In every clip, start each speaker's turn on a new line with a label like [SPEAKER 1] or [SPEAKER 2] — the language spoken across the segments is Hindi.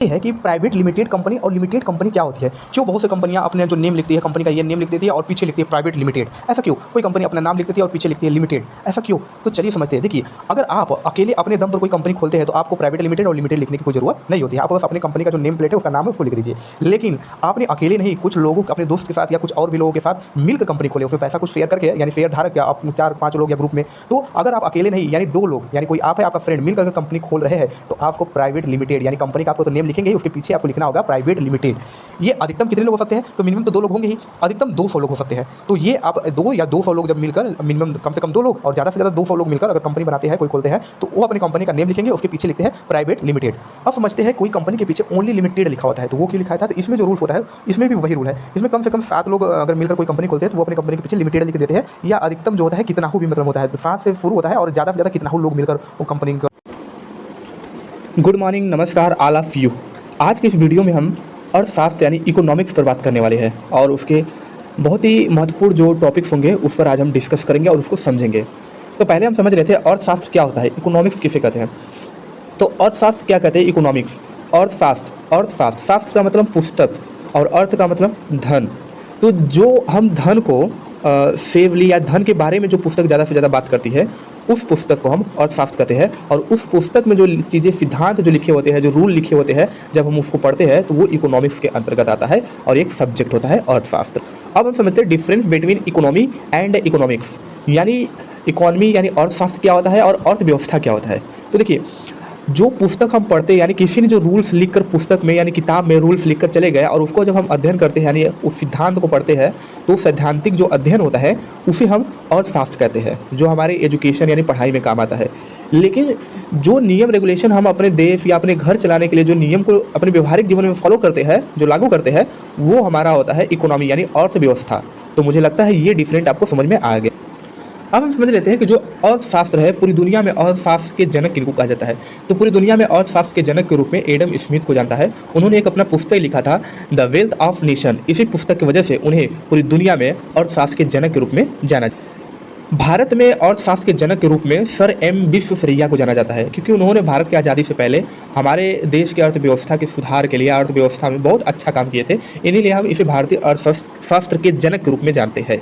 [SPEAKER 1] ये है कि प्राइवेट लिमिटेड कंपनी और लिमिटेड कंपनी क्या होती है। क्यों बहुत सी कंपनियां अपने जो नेम लिखती है, कंपनी का ये नेम लिख देती है और पीछे लिखती है प्राइवेट लिमिटेड। ऐसा क्यों? कोई कंपनी अपना नाम लिख देती है और पीछे लिखती है लिमिटेड। ऐसा क्यों? तो चलिए समझते हैं। देखिए, अगर आप अकेले अपने दम पर कोई कंपनी खोलते हैं तो आपको प्राइवेट लिमिटेड और लिमिटेड लिखने की कोई जरूरत नहीं होती है। आप बस अपनी कंपनी का जो नेम प्लेट है, उसका नाम है, उसको लिख दीजिए। लेकिन आपने अकेले नहीं, कुछ लोगों, अपने दोस्त के साथ या कुछ और भी लोगों के साथ मिलकर कंपनी खोले, उसमें पैसा कुछ शेयर करके, यानी शेयर धारक या आप 4-5 लोग या ग्रुप में। तो अगर आप अकेले नहीं, यानी 2 लोग, यानी कोई आप है, आपका फ्रेंड, मिलकर कंपनी खोल रहे हैं, तो आपको प्राइवेट लिमिटेड, यानी कंपनी का आपको तो नेम लिखेंगे ही, उसके पीछे आपको लिखना होगा प्राइवेट लिमिटेड। ये अधिकतम कितने लोग हो सकते हैं? तो मिनिमम तो 2 लोग होंगे ही, अधिकतम 200 लोग हो सकते हैं। तो ये आप 2 या 200 लोग जब मिलकर, मिनिमम कम से कम 2 लोग और ज़्यादा से ज़्यादा 200 लोग मिलकर अगर कंपनी बनाते हैं, कोई खोलते हैं, तो वो अपनी कंपनी का नेम लिखेंगे, उसके पीछे लिखते हैं प्राइवेट लिमिटेड। अब समझते हैं, कोई कंपनी के पीछे ओनली लिमिटेड लिखा होता है, तो वो क्यों लिखा था? तो इसमें जो रूल होता है, इसमें भी वही रूल है। इसमें कम से कम 7 लोग अगर मिलकर कोई कंपनी खोलते हैं, तो वो अपनी कंपनी के पीछे लिमिटेड लिख देते हैं, या अधिकतम जो होता है कितनाहू भी मतलब होता है, 7 से शुरू होता है और ज़्यादा से ज़्यादा कितनाहू लोग मिलकर वो कंपनी का। गुड मॉर्निंग, नमस्कार, ऑल ऑफ यू। आज के इस वीडियो में हम अर्थशास्त्र यानी इकोनॉमिक्स पर बात करने वाले हैं और उसके बहुत ही महत्वपूर्ण जो टॉपिक्स होंगे उस पर आज हम डिस्कस करेंगे और उसको समझेंगे। तो पहले हम समझ रहे थे अर्थशास्त्र क्या होता है, इकोनॉमिक्स किसे कहते हैं। तो अर्थशास्त्र क्या कहते हैं? इकोनॉमिक्स। अर्थशास्त्र, शास्त्र का मतलब पुस्तक और अर्थ का मतलब धन। तो जो हम धन को सेवली या धन के बारे में जो पुस्तक ज़्यादा से ज़्यादा बात करती है, उस पुस्तक को हम अर्थशास्त्र कहते हैं। और उस पुस्तक में जो चीज़ें, सिद्धांत जो लिखे होते हैं, जो रूल लिखे होते हैं, जब हम उसको पढ़ते हैं तो वो इकोनॉमिक्स के अंतर्गत आता है और एक सब्जेक्ट होता है अर्थशास्त्र। अब हम समझते हैं difference between economy and economics, यानी इकोनॉमी यानी अर्थशास्त्र क्या होता है और अर्थव्यवस्था क्या होता है। तो देखिए, जो पुस्तक हम पढ़ते हैं, यानी किसी ने जो रूल्स लिखकर पुस्तक में यानी किताब में रूल्स लिखकर चले गए और उसको जब हम अध्ययन करते हैं, यानी उस सिद्धांत को पढ़ते हैं, तो सैद्धांतिक जो अध्ययन होता है उसे हम अर्थशास्त्र कहते हैं, जो हमारे एजुकेशन यानी पढ़ाई में काम आता है। लेकिन जो नियम रेगुलेशन हम अपने देश या अपने घर चलाने के लिए जो नियम को अपने व्यवहारिक जीवन में फॉलो करते हैं, जो लागू करते हैं, वो हमारा होता है इकोनॉमी यानी अर्थव्यवस्था। तो मुझे लगता है ये डिफरेंट आपको समझ में आ गया। अब हम समझ लेते हैं कि जो अर्थशास्त्र है, पूरी दुनिया में अर्थशास्त्र के जनक किनको कहा जाता है। तो पूरी दुनिया में अर्थशास्त्र के जनक के रूप में एडम स्मिथ को जानता है। उन्होंने एक अपना पुस्तक लिखा था, द वेल्थ ऑफ नेशन। इसी पुस्तक की वजह से उन्हें पूरी दुनिया में अर्थशास्त्र के जनक के रूप में जाना जाता है। भारत में अर्थशास्त्र के जनक के रूप में सर एम विश्वेश्वरैया को जाना जाता है, क्योंकि उन्होंने भारत की आज़ादी से पहले हमारे देश की अर्थव्यवस्था के सुधार के लिए, अर्थव्यवस्था में बहुत अच्छा काम किए थे। इन्हीं लिए हम इसे भारतीय अर्थशास्त्र के जनक के रूप में जानते हैं।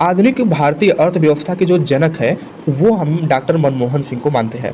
[SPEAKER 1] आधुनिक भारतीय अर्थव्यवस्था के जो जनक है वो हम डॉक्टर मनमोहन सिंह को मानते हैं।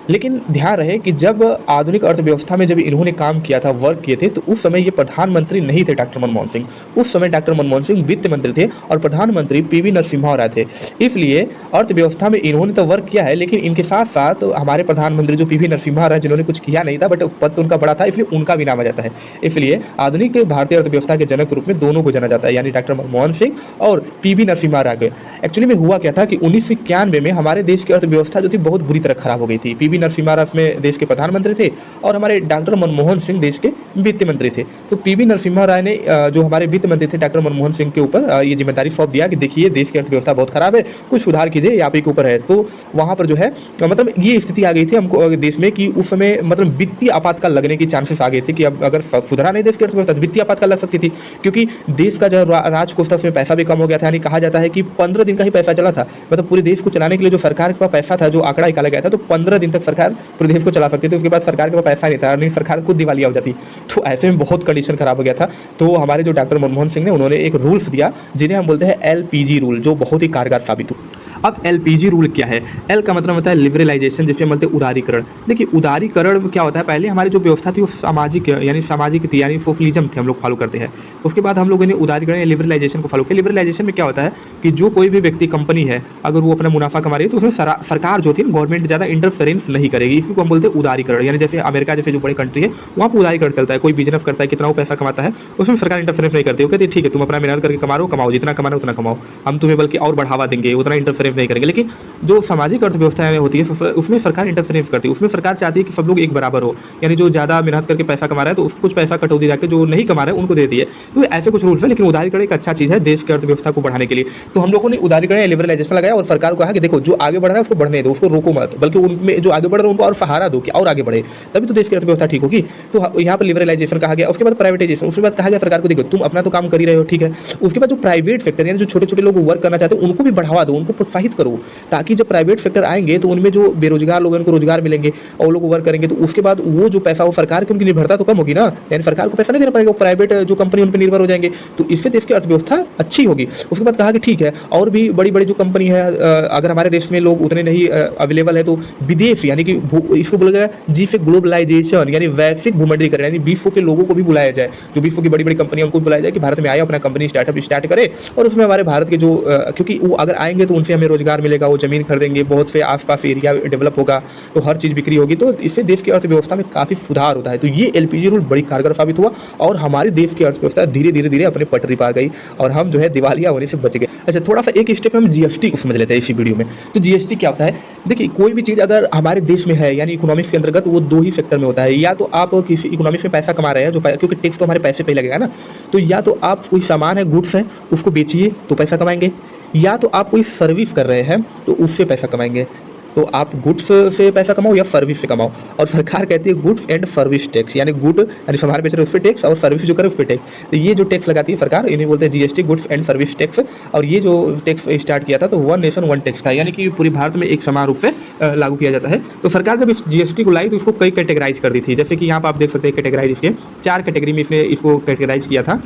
[SPEAKER 1] लेकिन ध्यान रहे कि जब आधुनिक अर्थव्यवस्था में जब इन्होंने काम किया था, वर्क किए थे, तो उस समय ये प्रधानमंत्री नहीं थे डॉक्टर मनमोहन सिंह। उस समय डॉक्टर मनमोहन सिंह वित्त मंत्री थे और प्रधानमंत्री पीवी नरसिम्हा राव थे। इसलिए अर्थव्यवस्था में इन्होंने तो वर्क किया है, लेकिन इनके साथ साथ हमारे प्रधानमंत्री जो पीवी नरसिम्हा राव, जिन्होंने कुछ किया नहीं था, बट पद तो उनका बड़ा था, इसलिए उनका भी नाम आ जाता है। इसलिए आधुनिक भारतीय अर्थव्यवस्था के जनक के रूप में दोनों को जाना जाता है, यानी डॉक्टर मनमोहन सिंह और पीवी नरसिम्हा राव। एक्चुअली में हुआ क्या था कि 1991 में हमारे देश की अर्थव्यवस्था जो थी बहुत बुरी तरह खराब हो गई थी। पीवी नरसिम्हा राव में देश के प्रधानमंत्री थे और हमारे डॉक्टर मनमोहन सिंह देश के वित्त मंत्री थे। तो पीवी नरसिम्हा राव ने जो हमारे वित्त मंत्री थे डॉक्टर मनमोहन सिंह के ऊपर ये जिम्मेदारी सौंप दिया कि देखिए देश की अर्थव्यवस्था बहुत खराब है, कुछ सुधार कीजिए, ये आप ही के ऊपर है। तो वहाँ पर जो है मतलब ये स्थिति आ गई थी हमको देश में कि उस समय मतलब वित्तीय आपातकाल लगने की चांसेस आ गए थे कि अब अगर सुधरा नहीं देश की अर्थव्यवस्था तो वित्तीय आपातकाल लग सकती थी, क्योंकि देश का जो राजकोष था उसमें पैसा भी कम हो गया था। यानी कहा जाता है कि 15 दिन का ही पैसा चला था, मतलब पूरे देश को चलाने के लिए जो सरकार के पास पैसा था, जो आंकड़ा निकाला गया था, तो 15 दिन तक सरकार पूरे देश को चला सकती थी। उसके बाद सरकार के पास पैसा नहीं था, नहीं सरकार खुद दिवालिया हो जाती। तो ऐसे में बहुत कंडीशन खराब हो गया था। तो हमारे जो डॉक्टर मनमोहन सिंह ने, उन्होंने एक रूल्स दिया जिन्हें हम बोलते हैं एलपीजी रूल, जो बहुत ही कारगर साबित हुआ। अब एलपीजी रूल क्या है? एल का मतलब होता है लिबरलाइजेशन, जिसे हम बोलते हैं उदारीकरण। देखिए उदारीकरण क्या होता है, पहले हमारी जो व्यवस्था थी वो सामाजिक यानी सामाजिक थी, यानी सोशलिज्म थे, हम लोग फॉलो करते हैं। उसके बाद हम लोगों ने उदारीकरण या लिबरलाइजेशन को फॉलो किया। लिबरलाइजेशन में क्या होता है कि जो कोई भी व्यक्ति, कंपनी है, अगर वो अपना मुनाफा कमा रही है तो उसमें सरकार जो थी गवर्नमेंट ज़्यादा इंटरफेरेंस नहीं करेगी। इसी को हम बोलते हैं उदारीकरण। यानी जैसे अमेरिका जैसे जो बड़ी कंट्री है वहाँ पर उदारीकरण चलता है, कोई बिजनेस करता है, कितना वो पैसा कमाता है, उसमें सरकार इंटरफेरेंस नहीं करती। वो कहती है ठीक है, तुम अपना मेहनत करके कमा रहे हो, कमाओ, जितना कमाना उतना कमाओ, हम तुम्हें बल्कि और बढ़ावा देंगे, उतना इंटरफेरेंस नहीं करेंगे। लेकिन जो सामाजिक अर्थव्यवस्था होती है उसमें सरकार इंटरफेरेंस करती है। उसमें सरकार चाहती है कि सब लोग एक बराबर हो, यानी जो ज़्यादा मेहनत करके पैसा कमा रहा है तो उसको कुछ पैसा कटौती जाकर जो नहीं कमा रहा है उनको दे दिए। तो ऐसे कुछ रूल्स है, लेकिन उदारीकरण एक अच्छा चीज़ है देश की अर्थव्यवस्था को बढ़ाने के लिए। तो हम लोगों ने उदारीकरण या लिबरलाइजेशन लगाया और सरकार को कहा कि देखो जो आगे बढ़ रहा है उसको बढ़ने दो, उसको रोको मत, बल्कि उनमें जो आगे बढ़ रहे हैं उनको और सहारा दो कि और आगे बढ़े, तभी तो देश की अर्थव्यवस्था ठीक होगी। तो यहाँ पर लिबरलाइजेशन कहा गया। उसके बाद प्राइवेटाइजेशन, उसके बाद कहा गया सरकार को देखो तुम अपना तो काम कर ही रहे हो, ठीक है, उसके बाद जो प्राइवेट सेक्टर यानी जो छोटे छोटे लोग वर्क करना चाहते हैं उनको भी बढ़ावा दो, उनको प्रोत्साहित करो, ताकि जब प्राइवेट सेक्टर आएंगे तो उनमें जो बेरोजगार लोग हैं उनको रोजगार मिलेंगे और वो लोग वर्क करेंगे, तो उसके बाद वो जो पैसा वो सरकार की उनकी निर्भरता तो कम होगी ना, यानी सरकार को पैसा नहीं देना पड़ेगा, वो प्राइवेट जो कंपनी उन पर निर्भर हो जाएंगे, तो इससे देश की अर्थव्यवस्था अच्छी होगी। उसके बाद कहा कि ठीक है और भी बड़ी बड़ी जो कंपनी है, अगर हमारे देश में लोग उतने नहीं अवेलेबल है तो विदेश यानी कि इसको बोला गया जिसे ग्लोबलाइजेशन यानी वैश्विक भूमंडलीकरण, यानी विश्व के लोगों को भी बुलाया जाए, जो विश्व की बड़ी बड़ी कंपनियों उनको बुलाया जाए कि भारत में आए अपना कंपनी स्टार्टअप स्टार्ट करे, और उसमें हमारे भारत के जो क्योंकि वो अगर आएंगे तो उनसे हमें रोजगार मिलेगा, वो जमीन खरीदेंगे, बहुत से आसपास एरिया डेवलप होगा, तो हर चीज़ बिक्री होगी, तो इससे देश की अर्थव्यवस्था में काफ़ी सुधार होता है। तो ये एलपीजी रूल बड़ी कारगर साबित हुआ और हमारे देश की अर्थव्यवस्था धीरे धीरे धीरे अपने पटरी पा गई और हम जो है दिवालिया होने से बच गए। अच्छा, थोड़ा सा एक स्टेप हम जीएसटी को समझ लेते हैं इसी वीडियो में। तो जीएसटी क्या होता है? देखिए, कोई भी चीज़ अगर हमारे देश में है यानी इकोनॉमिक्स के अंतर्गत, वो दो ही सेक्टर में होता है, या तो आप किसी इकोनॉमिक्स में पैसा कमा रहे हैं जो क्योंकि टैक्स तो हमारे पैसे पे ही लगेगा ना, तो या तो आप कोई सामान है, गुड्स है, उसको बेचिए तो पैसा कमाएंगे, या तो आप कोई सर्विस कर रहे हैं तो उससे पैसा कमाएंगे। तो आप गुड्स से पैसा कमाओ या सर्विस से कमाओ, और सरकार कहती है गुड्स एंड सर्विस टैक्स, यानी गुड यानी सामान बेच रहे उस पर टैक्स और सर्विस जो करे उस पर टैक्स। तो ये जो टैक्स लगाती है सरकार, इन्हें बोलते हैं GST, goods and service tax. और ये जो टैक्स स्टार्ट किया था तो वन नेशन वन टैक्स था, यानी कि पूरे भारत में एक समान रूप से लागू किया जाता है। तो सरकार जब इस जीएसटी को लाई तो इसको कई कैटेगराइज कर दी थी, जैसे कि यहाँ पर आप देख सकते हैं कैटेगराइज इसके 4 कैटेगरी में इसने इसको कैटेगराइज किया था।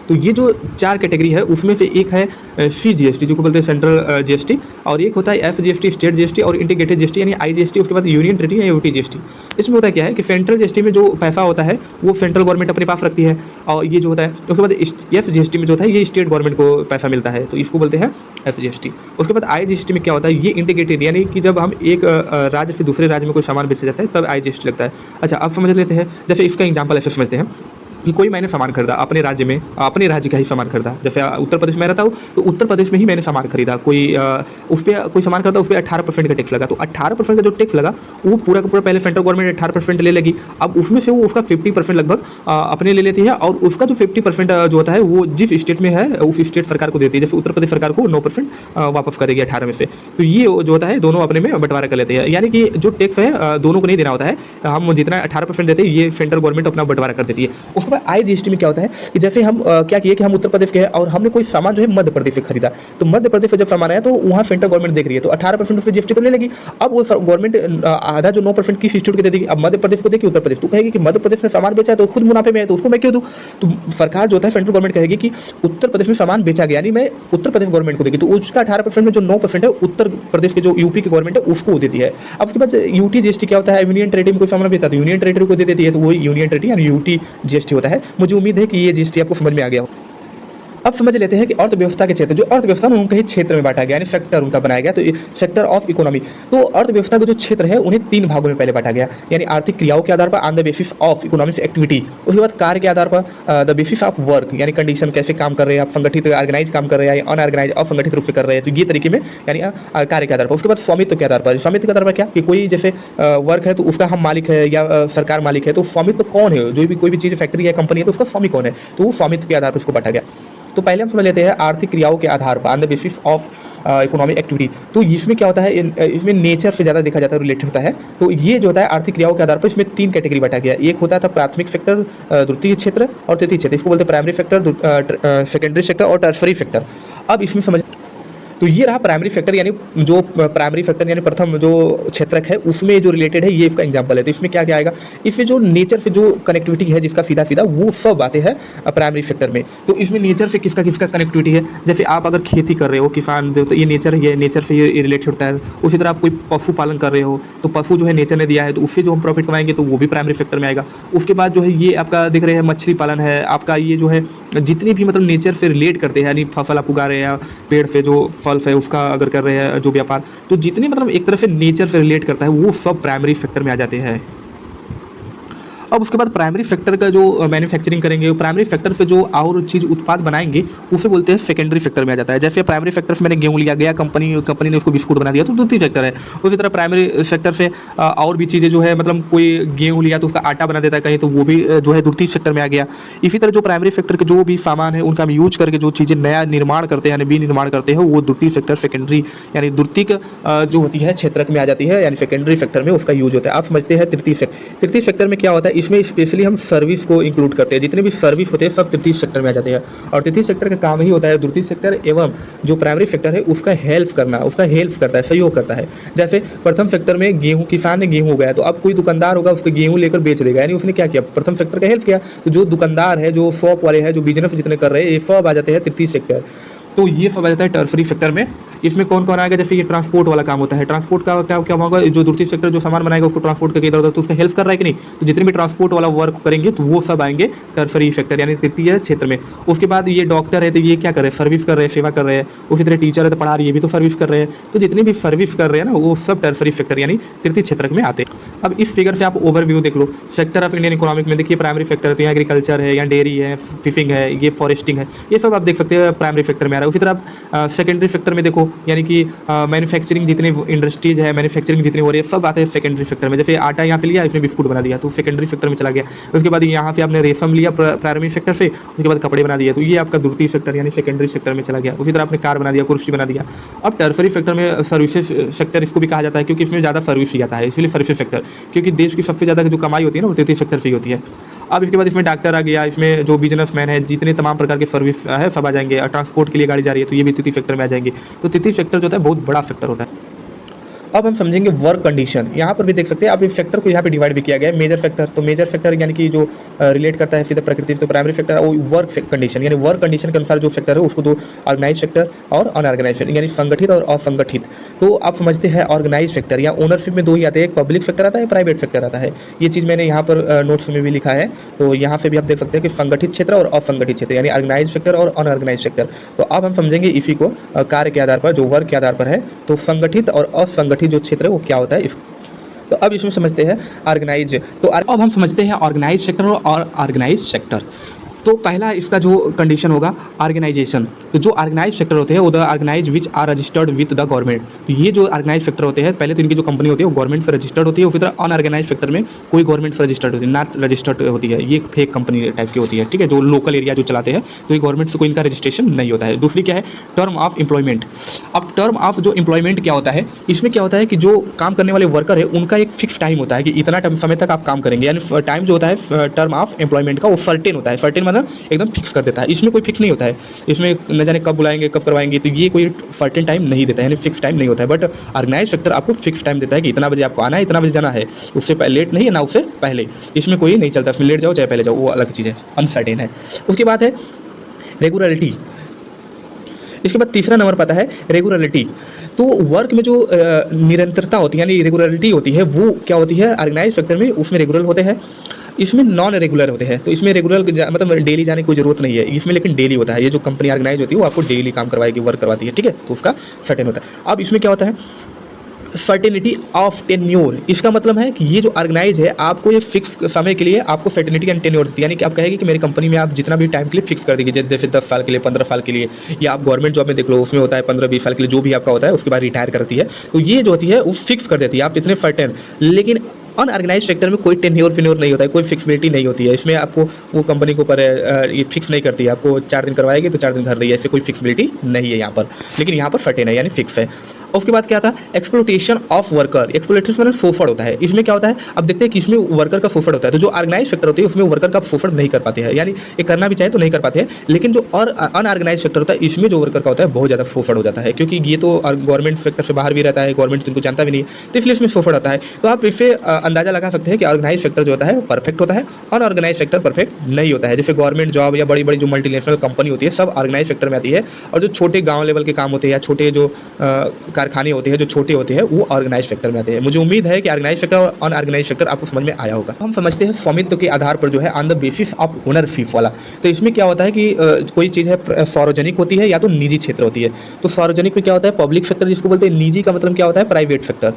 [SPEAKER 1] तो ये जो 4 कैटेगरी है उसमें से एक है सीजीएसटी, जो को बोलते हैं सेंट्रल जीएसटी, और एक होता है एफजीएसटी स्टेट जीएसटी, और इंटीग्रेटेड जीएसटी यानी आईजीएसटी, उसके बाद यूनियन टेरिटरी या यूटी जीएसटी। इसमें होता क्या है कि सेंट्रल जीएसटी में जो पैसा होता है वो सेंट्रल गवर्नमेंट अपने पास रखती है, और ये जो होता है उसके बाद एफजीएसटी में जो होता है ये स्टेट गवर्नमेंट को पैसा मिलता है, तो इसको बोलते हैं एफजीएसटी। उसके बाद आईजीएसटी में क्या होता है, ये इंटीग्रेटेड यानी कि जब हम एक राज्य से दूसरे राज्य में कोई सामान बेचा जाता है तब आईजीएसटी लगता है। अच्छा, अब समझ लेते हैं, जैसे इसका एग्जाम्पल ऐसे समझते हैं कि कोई मैंने सामान खरीदा अपने राज्य में, अपने राज्य का ही सामान खरीदा, जैसे उत्तर प्रदेश में रहता हूँ तो उत्तर प्रदेश में ही मैंने सामान खरीदा, कोई उस पर कोई सामान खरीदा, उस पर 18% का टैक्स लगा, तो 18% का जो टैक्स लगा वो पूरा का पूरा पहले सेंट्रल गवर्नमेंट 18% ले लेगी, अब उसमें से वो उसका 50% लगभग अपने ले लेती है, और उसका जो 50% जो होता है वो जिस स्टेट में है उस स्टेट सरकार को देती है, जैसे उत्तर प्रदेश सरकार को 9% वापस करेगी 18 में से। तो ये जो होता है दोनों अपने में बंटवारा कर लेते हैं, यानी कि जो टैक्स है दोनों को नहीं देना होता है, हम जितना 18% देते हैं ये सेंट्रल गवर्नमेंट अपना बंटवारा कर देती है। उसके बाद आईजीएसटी में क्या होता है कि जैसे हम क्या किए कि हम उत्तर प्रदेश के हैं और हमने कोई सामान जो है मध्य प्रदेश से खरीदा, तो मध्य प्रदेश से जब सामान आया तो वहाँ सेंट्रल गवर्नमेंट देख रही है, तो 18% उसमें जीएसटी तो ले लेगी। अब वो गवर्नमेंट आधा जो 9% किस इंस्टीट्यूट को दे देगी, अब मध्य प्रदेश को देगी उत्तर प्रदेश, तो कहेगी कि मध्य प्रदेश में सामान बेचा है तो खुद मुनाफे में है तो उसको मैं क्यों दूँ। तो सरकार जो होता है सेंट्रल गवर्नमेंट कहेगी कि उत्तर प्रदेश में सामान बेचा गया यानी मैं उत्तर प्रदेश गवर्नमेंट को देगी, तो उसका 18% में जो 9% है उत्तर प्रदेश के जो यूपी की गवर्नमेंट है उसको देती है। अब उसके बाद यूटी जीएसटी क्या होता है, यूनियन टेरिटरी में कोई सामान बेचा तो यूनियन टेरिटरी को दे देती है, तो वही यूनियन टेरिटरी यानी यूटी जीएसटी होता है। मुझे उम्मीद है कि ये जीएसटी आपको समझ में आ गया हो। अब समझ लेते हैं कि अर्थव्यवस्था के क्षेत्र, जो अर्थव्यवस्था में उनके ही क्षेत्र में बांटा गया यानी सेक्टर उनका बनाया गया, तो सेक्टर ऑफ इकोनॉमी। तो अर्थव्यवस्था का जो क्षेत्र है उन्हें 3 भागों में पहले बांटा गया, यानी आर्थिक क्रियाओं के आधार पर on the basis of economic activity, उसके बाद कार्य के आधार पर द बेसिस ऑफ वर्क यानी कंडीशन, कैसे काम कर रहे हैं आप, संगठित ऑर्गेनाइज काम कर रहे हैं या अनऑर्गेनाइज असंगठित रूप से कर रहे हैं, तो ये तरीके में यानी कार्य के आधार पर। उसके बाद स्वामित्व के आधार पर, स्वामित्व के आधार पर क्या कि कोई जैसे वर्क है तो उसका हम मालिक है या सरकार मालिक है, तो स्वामित्व कौन है, जो भी कोई भी चीज़ फैक्ट्री या कंपनी है तो उसका स्वामी कौन है, तो वो स्वामित्व के आधार पर उसको बांटा गया। तो पहले हम समझ लेते हैं आर्थिक क्रियाओं के आधार पर on the basis of economic activity. तो इसमें क्या होता है, इसमें नेचर से ज़्यादा देखा जाता है, रिलेटेड होता है। तो ये जो होता है आर्थिक क्रियाओं के आधार पर इसमें 3 कैटेगरी बांटा गया, एक होता था प्राथमिक सेक्टर, द्वितीय क्षेत्र और तृतीय क्षेत्र, इसको बोलते हैं प्राइमरी सेक्टर, सेकेंडरी सेक्टर और टर्सरी सेक्टर। अब इसमें समझ, तो ये रहा प्राइमरी फैक्टर, यानी जो प्राइमरी फैक्टर यानी प्रथम जो क्षेत्रक है उसमें जो रिलेटेड है ये इसका एग्जांपल है। तो इसमें क्या क्या आएगा, इसमें जो नेचर से जो कनेक्टिविटी है जिसका सीधा सीधा वो सब आते हैं प्राइमरी फैक्टर में। तो इसमें नेचर से किसका किसका कनेक्टिविटी है, जैसे आप अगर खेती कर रहे हो किसान, तो ये नेचर है, नेचर से ये रिलेटेड होता है। उसी तरह आप कोई पशु पालन कर रहे हो तो पशु जो है नेचर ने दिया है, तो उससे जो हम प्रॉफिट कमाएंगे तो वो भी प्राइमरी फैक्टर में आएगा। उसके बाद जो है ये आपका देख रहे हैं मछली पालन है आपका, ये जो है जितनी भी मतलब नेचर से रिलेट करते हैं, यानी फसल आप उगा रहे हैं, पेड़ से जो फल है उसका अगर कर रहे हैं जो व्यापार, तो जितने मतलब एक तरह से नेचर से रिलेट करता है वो सब प्राइमरी फैक्टर में आ जाते हैं। अब उसके बाद प्राइमरी फैक्टर का जो मैन्युफैक्चरिंग करेंगे, प्राइमरी फैक्टर से जो और चीज़ उत्पाद बनाएंगे उसे बोलते हैं सेकेंडरी फैक्टर में आ जाता है। जैसे प्राइमरी फैक्टर से मैंने गेहूँ लिया गया, कंपनी ने उसको बिस्कुट बना दिया तो द्वितीय फैक्टर है। उसी तरह प्राइमरी फैक्टर से और भी चीज़ें जो है मतलब कोई गेहूँ लिया तो उसका आटा बना देता है कहीं, तो वो भी जो है द्वितीय फैक्टर में आ गया। इसी तरह जो प्राइमरी फैक्टर के जो भी सामान है उनका हम यूज करके जो चीज़ें नया निर्माण करते हैं यानी विनिर्माण करते हैं वो द्वितीय फैक्टर, सेकेंडरी यानी द्वितीय जो होती है क्षेत्रक में आ जाती है, यानी सेकेंडरी फैक्टर में उसका यूज होता है। आप समझते हैं तृतीय फैक्टर में क्या होता है, इसमें स्पेशली हम सर्विस को इंक्लूड करते हैं। जितने भी सर्विस होते हैं सब तृतीय सेक्टर में आ जाते हैं, और तृतीय सेक्टर का काम ही होता है द्वितीय सेक्टर एवं जो प्राइमरी सेक्टर है उसका हेल्प करना, उसका हेल्प करता है, सहयोग करता है। जैसे प्रथम सेक्टर में गेहूँ, किसान ने गेहूँ उगाया, तो अब कोई दुकानदार होगा उसको गेहूँ लेकर बेच देगा, यानी उसने क्या किया, प्रथम सेक्टर का हेल्प किया। तो जो दुकानदार है, जो शॉप वाले हैं, जो बिजनेस जितने कर रहे हैं, ये सब आ जाते हैं तृतीय सेक्टर। तो ये सब आ जाता है टर्सरी सेक्टर में। इसमें कौन कौन आएगा, जैसे ये ट्रांसपोर्ट वाला काम होता है, ट्रांसपोर्ट का क्या क्या होगा, जो द्वितीय सेक्टर जो सामान बनाएगा उसको ट्रांसपोर्ट करके इधर उधर, तो उसका हेल्प कर रहा है कि नहीं, तो जितने भी ट्रांसपोर्ट वाला वर्क करेंगे तो वो सब आएंगे टर्सरी सेक्टर यानी तृतीय क्षेत्र में। उसके बाद ये डॉक्टर है तो ये क्या कर रहे हैं, सर्विस कर रहे हैं, सेवा कर रहे हैं। उसी तरह टीचर है तो पढ़ा रही है, भी तो सर्विस कर रहे हैं। तो जितने भी सर्विस कर रहे हैं ना वो सब टर्सरी सेक्टर यानी तृतीय क्षेत्र में आते हैं। अब इस फिगर से आप ओवरव्यू देख लो, सेक्टर ऑफ इंडियन इकोनॉमिक में देखिए प्राइमरी सेक्टर तो यहाँ एग्रीकल्चर है, यहाँ डेयरी है, फिशिंग है, ये फॉरेस्टिंग है, ये सब आप देख सकते हैं प्राइमरी सेक्टर में आ रहा है। उसी तरह सेकेंडरी सेक्टर में देखो, यानी कि मैन्युफैक्चरिंग जितनी इंडस्ट्रीज है, मैन्युफैक्चरिंग जितनी हो रही है, सब आते हैं सेकेंडरी सेक्टर में। जैसे आटा यहाँ से लिया, इसमें बिस्कुट बना दिया तो सेकेंडरी सेक्टर में चला गया। उसके बाद यहाँ से आपने रेशम लिया प्राइमरी सेक्टर से, उसके बाद कपड़े बना दिए तो ये आपका द्वितीय सेक्टर यानी सेकेंडरी सेक्टर में चला गया। उसी तरह आपने कार बना दिया, कुर्सी बना दिया। अब टर्सरी सेक्टर में सर्विसेज सेक्टर इसको भी कहा जाता है, क्योंकि इसमें ज़्यादा सर्विस ही आता है, इसलिए सर्विसेज सेक्टर, क्योंकि देश की सबसे ज़्यादा जो कमाई होती है ना वो तृतीय सेक्टर से ही होती है। अब इसके बाद इसमें डॉक्टर आ गया, इसमें जो बिजनेसमैन है, जितने तमाम प्रकार के सर्विस है सब आ जाएंगे। ट्रांसपोर्ट के लिए गाड़ी जा रही है तो ये भी तृतीय सेक्टर में आ जाएंगे। तो तृतीय सेक्टर जो होता है बहुत बड़ा सेक्टर होता है। अब हम समझेंगे वर्क कंडीशन। यहाँ पर भी देख सकते हैं आप, इस सेक्टर को यहाँ पे डिवाइड भी किया गया है। मेजर सेक्टर, तो मेजर सेक्टर यानी कि जो रिलेट करता है सीधा प्रकृति, तो प्राइमरी सेक्टर वो वर्क कंडीशन, यानी वर्क कंडीशन के अनुसार जो सेक्टर है उसको दो ऑर्गेनाइज सेक्टर और अनऑर्गेनाइज सेक्टर, यानी संगठित और असंगठित। तो आप समझते हैं ऑर्गेनाइज सेक्टर या ओनरशिप में दो ही आते हैं, एक पब्लिक सेक्टर आता है, प्राइवेट सेक्टर आता है। ये चीज़ मैंने यहाँ पर नोट्स में भी लिखा है, तो यहाँ से भी आप देख सकते हैं कि संगठित क्षेत्र और असंगठित क्षेत्र यानी ऑर्गेनाइज सेक्टर और अनऑर्गेनाइज सेक्टर। तो अब हम समझेंगे इसी को कार्य के आधार पर, जो वर्क के आधार पर है। तो संगठित और असंगठित जो क्षेत्र है वो क्या होता है। तो अब इसमें समझते हैं ऑर्गेनाइज। तो अब हम समझते हैं ऑर्गेनाइज सेक्टर और ऑर्गेनाइज सेक्टर। तो पहला इसका जो कंडीशन होगा ऑर्गेनाइजेशन। तो जो ऑर्गेनाइज सेक्टर होते हैं वो the organise which are registered with the government. तो ये जो ऑर्गेनाइज सेक्टर होते हैं पहले तो इनकी जो कंपनी होती है वो गवर्नमेंट से रजिस्टर्ड होती है। उसी तरह अनऑर्गेनाइज सेक्टर में कोई गवर्नमेंट से रजिस्टर्ड होती है, नॉट रजिस्टर्ड होती है, ये फेक कंपनी टाइप की होती है, ठीक है, जो लोकल एरिया जो चलाते हैं, तो ये गवर्नमेंट से कोई इनका रजिस्ट्रेशन नहीं होता है। दूसरी क्या है, टर्म ऑफ एम्प्लॉयमेंट। अब टर्म ऑफ जो एम्प्लॉयमेंट क्या होता है, इसमें क्या होता है कि जो काम करने वाले वर्कर है उनका एक फिक्स टाइम होता है कि इतना समय तक आप काम करेंगे, यानी टाइम जो होता है टर्म ऑफ एम्प्लॉयमेंट का वो सर्टेन होता है। सर्टेन मतलब एकदम फिक्स कर देता है, इसमें कोई फिक्स नहीं होता है। इसमें न जाने कब बुलाएंगे कब करवाएंगे, तो ये कोई सर्टेन टाइम नहीं देता है, यानी फिक्स टाइम नहीं होता है। बट ऑर्गेनाइज सेक्टर आपको फिक्स टाइम देता है कि इतना बजे आपको आना है, इतना बजे जाना है, उससे लेट नहीं है ना उससे पहले, इसमें कोई नहीं चलता। इसमें लेट जाओ चाहे पहले जाओ, वो अलग चीज़ है, अनसर्टेन है। उसके बाद है रेगुलरिटी। इसके बाद तीसरा नंबर पता है रेगुलरिटी। तो वर्क में जो निरंतरता होती है यानी रेगुलरिटी होती है वो क्या होती है ऑर्गेनाइज सेक्टर में, उसमें रेगुलर होते हैं, इसमें नॉन रेगुलर होते हैं। तो इसमें रेगुलर मतलब डेली जाने की कोई जरूरत नहीं है इसमें, लेकिन डेली होता है। ये जो कंपनी ऑर्गेनाइज होती है वो आपको डेली काम करवाएगी, वर्क करवाती है, ठीक है, तो उसका सर्टेन होता है। अब इसमें क्या होता है सर्टेनिटी ऑफ टेन्योर। इसका मतलब है कि ये जो ऑर्गेनाइज है आपको ये फिक्स समय के लिए आपको सर्टेनिटी एंड टेन्योर देती है, यानी कि आप कहेंगे कि मेरी कंपनी में आप जितना भी टाइम के लिए फिक्स कर देंगे, जैसे 10 साल के लिए, 15 साल के लिए, या आप गवर्नमेंट जॉब में देख लो उसमें होता है 15-20 साल के लिए, जो भी आपका होता है उसके बाद रिटायर करती है। तो ये जो होती है वो फिक्स कर देती है, आप इतने सर्टेन। लेकिन अनऑर्गेनाइज सेक्टर में कोई टेन्योर फिन्योर नहीं होता है, कोई फिक्सिबिलिटी नहीं होती है। इसमें आपको वो कंपनी के ऊपर ये फिक्स नहीं करती है, आपको 4 दिन करवाएगी तो 4 दिन कर रही है, ऐसे कोई फिक्सिबिलिटी नहीं है यहाँ पर। लेकिन यहाँ पर सर्टेन है यानी फिक्स है। उसके बाद क्या था एक्सप्लोटेशन ऑफ वर्कर। एक्सप्लोटेशन मतलब शोषण होता है। इसमें क्या होता है अब देखते हैं कि इसमें वर्कर का शोषण होता है। तो जो ऑर्गेनाइज सेक्टर होती है उसमें वर्कर का शोषण नहीं कर पाते हैं, यानी ये करना भी चाहे तो नहीं कर पाते हैं। लेकिन जो और अनऑर्गेनाइज सेक्टर होता है इसमें जो वर्कर का होता है बहुत ज़्यादा शोषण हो जाता है, क्योंकि ये तो गवर्नमेंट सेक्टर से बाहर भी रहता है, गवर्नमेंट इनको जानता भी नहीं है, तो इसलिए इसमें शोषण आता है। तो आप इससे अंदाजा लगा सकते हैं कि ऑर्गेनाइज सेक्टर जो होता है परफेक्ट होता है, अनऑर्गेनाइज सेक्टर परफेक्ट नहीं होता है। जैसे गवर्नमेंट जॉब या बड़ी बड़ी जो मल्टीनेशनल कंपनी होती है सब ऑर्गेनाइज सेक्टर में आती है, और जो छोटे गाँव लेवल के काम होते हैं या छोटे जो कारखाने होते हैं जो छोटे होते हैं वो ऑर्गेनाइज सेक्टर में आते हैं। मुझे उम्मीद है कि ऑर्गेनाइज सेक्टर और अनऑर्गेनाइज सेक्टर आपको समझ में आया होगा। हम समझते हैं स्वामित्व के आधार पर जो है on the basis of ownership वाला। तो इसमें क्या होता है कि कोई चीज़ है सार्वजनिक होती है या तो निजी क्षेत्र होती है। तो सार्वजनिक में क्या होता है पब्लिक सेक्टर जिसको बोलते हैं, निजी का मतलब क्या होता है प्राइवेट सेक्टर।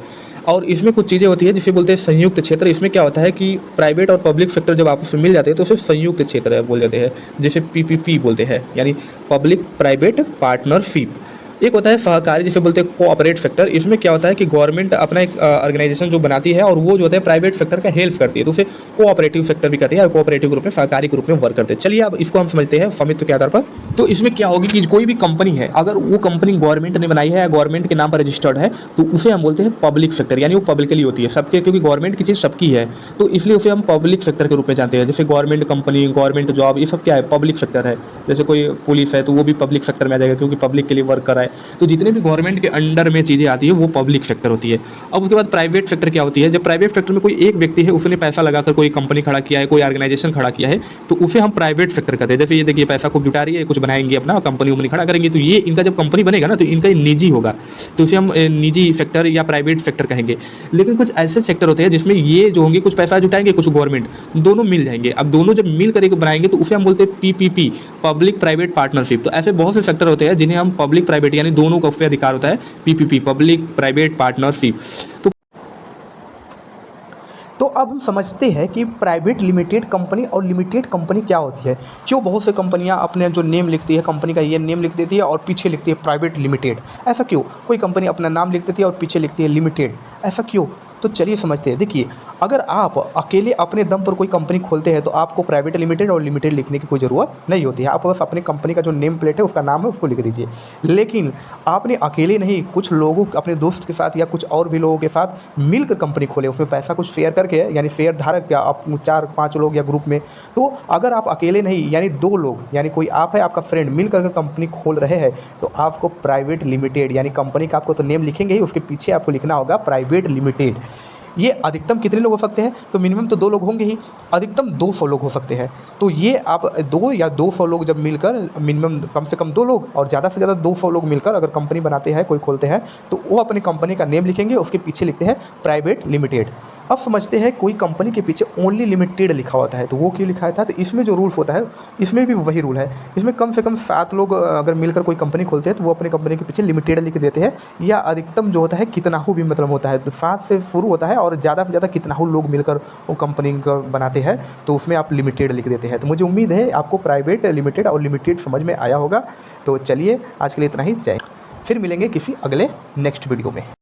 [SPEAKER 1] और इसमें कुछ चीज़ें होती है जिसे बोलते हैं संयुक्त क्षेत्र। इसमें क्या होता है कि प्राइवेट और पब्लिक सेक्टर जब आपस में मिल जाते हैं तो उसे संयुक्त क्षेत्र बोल जाते हैं, जैसे PPP बोलते हैं, यानी पब्लिक प्राइवेट पार्टनरशिप। एक होता है सहकारी, जिसे बोलते हैं कोऑपरेट सेक्टर। इसमें क्या होता है कि गवर्नमेंट अपना एक ऑर्गेनाइजेशन जो बनाती है और वो जो होता है प्राइवेट सेक्टर का हेल्प करती है, तो उसे कोऑपरेटिव सेक्टर भी कहते हैं और कोऑपरेटिव ग्रुप में, सहकारी ग्रुप में वर्क करते हैं। चलिए अब इसको हम समझते हैं स्वामित्व के आधार पर। तो इसमें क्या होगी कि कोई भी कंपनी है, अगर वो कंपनी गवर्नमेंट ने बनाई है या गवर्नमेंट के नाम पर रजिस्टर्ड है, तो उसे हम बोलते हैं पब्लिक सेक्टर, यानी वो पब्लिकली होती है सबके, क्योंकि गवर्नमेंट की चीज़ सबकी है, तो इसलिए उसे हम पब्लिक सेक्टर के रूप में जानते हैं। जैसे गवर्नमेंट कंपनी, गवर्नमेंट जॉब, ये सब क्या है, पब्लिक सेक्टर है। जैसे कोई पुलिस है तो वो भी पब्लिक सेक्टर में आ जाएगा, क्योंकि पब्लिक के लिए वर्क कर रहा है। तो जितने भी गवर्नमेंट के अंडर में चीज़ें आती है वो पब्लिक सेक्टर होती है। अब उसके बाद प्राइवेट सेक्टर क्या होती है, जब प्राइवेट सेक्टर में कोई एक व्यक्ति है, उसने पैसा लगाकर कोई कंपनी खड़ा किया है, कोई ऑर्गेनाइजेशन खड़ा किया है, तो उसे हम प्राइवेट सेक्टर कहते हैं। जैसे ये देखिए पैसा खूब जुटा रही है, कुछ बनाएंगे अपना, कंपनी उम्पनी खड़ा करेंगे, तो ये इनका जब कंपनी बनेगा ना, तो इनका ये निजी होगा, तो उसे हम निजी सेक्टर या प्राइवेट सेक्टर कहेंगे। लेकिन कुछ ऐसे सेक्टर होते हैं जिसमें ये जो होंगे, कुछ पैसा जुटाएंगे, कुछ गवर्नमेंट, दोनों मिल जाएंगे। अब दोनों जब मिल करके बनाएंगे तो उसे हम बोलते हैं पीपीपी, पब्लिक प्राइवेट पार्टनरशिप। तो ऐसे बहुत से सेक्टर होते हैं जिन्हें हम पब्लिक प्राइवेट, यानी दोनों का उस पर अधिकार होता है, पीपीपी, पब्लिक प्राइवेट पार्टनरशिप। तो अब हम समझते हैं कि प्राइवेट लिमिटेड कंपनी और लिमिटेड कंपनी क्या होती है। क्यों बहुत से कंपनियां अपने जो नेम लिखती है, कंपनी का ये नेम लिख देती है और पीछे लिखती है प्राइवेट लिमिटेड, ऐसा क्यों? कोई कंपनी अपना नाम लिख देती है और पीछे लिखती है लिमिटेड, ऐसा क्यों? तो चलिए समझते हैं। देखिए, अगर आप अकेले अपने दम पर कोई कंपनी खोलते हैं तो आपको प्राइवेट लिमिटेड और लिमिटेड लिखने की कोई ज़रूरत नहीं होती है। आप बस अपनी कंपनी का जो नेम प्लेट है, उसका नाम है, उसको लिख दीजिए। लेकिन आपने अकेले नहीं, कुछ लोगों, अपने दोस्त के साथ या कुछ और भी लोगों के साथ मिलकर कंपनी खोले, उसमें पैसा कुछ शेयर करके, यानी शेयर धारक या आप 4-5 लोग या ग्रुप में। तो अगर आप अकेले नहीं, यानी 2 लोग, यानी कोई आप है, आपका फ्रेंड, मिल करके कंपनी खोल रहे हैं, तो आपको प्राइवेट लिमिटेड, यानी कंपनी का आपको तो नेम लिखेंगे ही, उसके पीछे आपको लिखना होगा प्राइवेट लिमिटेड। ये अधिकतम कितने लोग हो सकते हैं? तो मिनिमम तो 2 लोग होंगे ही, अधिकतम 200 लोग हो सकते हैं। तो ये आप 2 या 200 लोग जब मिलकर, मिनिमम कम से कम 2 लोग और ज़्यादा से ज़्यादा 200 लोग मिलकर अगर कंपनी बनाते हैं, कोई खोलते हैं, तो वो अपनी कंपनी का नेम लिखेंगे, उसके पीछे लिखते हैं प्राइवेट लिमिटेड। अब समझते हैं, कोई कंपनी के पीछे ओनली लिमिटेड लिखा होता है, तो वो क्यों लिखा था? तो इसमें जो रूल्स होता है, इसमें भी वही रूल है। इसमें कम से कम 7 लोग अगर मिलकर कोई कंपनी खोलते हैं तो वो अपनी कंपनी के पीछे लिमिटेड लिख देते हैं, या अधिकतम जो होता है कितनाहू भी मतलब होता है, तो 7 से शुरू होता है और ज़्यादा से ज़्यादा कितनाहू लोग मिलकर वो कंपनी का बनाते हैं, तो उसमें आप लिमिटेड लिख देते हैं। तो मुझे उम्मीद है आपको प्राइवेट, लिमिटेड और लिमिटेड समझ में आया होगा। तो चलिए आज के लिए इतना ही, जय। फिर मिलेंगे किसी अगले नेक्स्ट वीडियो में।